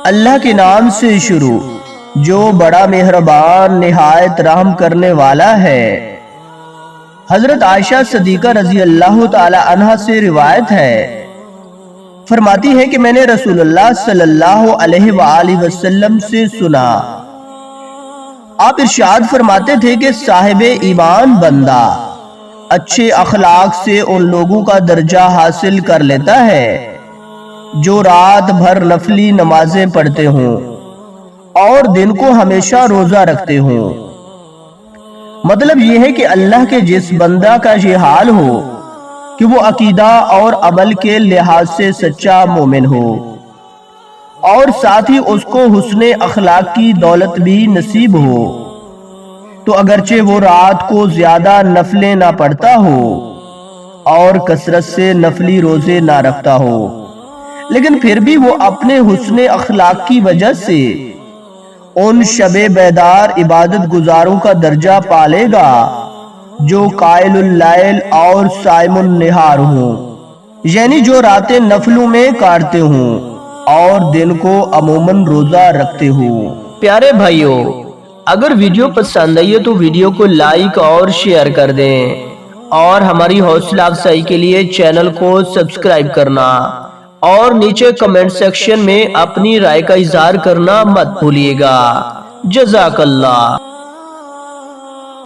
اللہ کے نام سے شروع جو بڑا مہربان نہایت رحم کرنے والا ہے۔ حضرت عائشہ صدیقہ رضی اللہ تعالی عنہ سے روایت ہے، فرماتی ہے کہ میں نے رسول اللہ صلی اللہ علیہ وآلہ وسلم سے سنا، آپ ارشاد فرماتے تھے کہ صاحب ایمان بندہ اچھے اخلاق سے ان لوگوں کا درجہ حاصل کر لیتا ہے جو رات بھر نفلی نمازیں پڑھتے ہوں اور دن کو ہمیشہ روزہ رکھتے ہوں۔ مطلب یہ ہے کہ اللہ کے جس بندہ کا یہ حال ہو کہ وہ عقیدہ اور عمل کے لحاظ سے سچا مومن ہو اور ساتھ ہی اس کو حسن اخلاق کی دولت بھی نصیب ہو، تو اگرچہ وہ رات کو زیادہ نفلیں نہ پڑھتا ہو اور کثرت سے نفلی روزے نہ رکھتا ہو، لیکن پھر بھی وہ اپنے حسن اخلاق کی وجہ سے ان شب بیدار عبادت گزاروں کا درجہ پالے گا جو قائل اللیل اور صائم النہار ہوں، یعنی جو راتیں نفلوں میں کاٹتے ہوں اور دن کو عموماً روزہ رکھتے ہوں۔ پیارے بھائیوں، اگر ویڈیو پسند آئی ہے تو ویڈیو کو لائک اور شیئر کر دیں اور ہماری حوصلہ افزائی کے لیے چینل کو سبسکرائب کرنا اور نیچے کمنٹ سیکشن میں اپنی رائے کا اظہار کرنا مت بھولیے گا۔ جزاک اللہ۔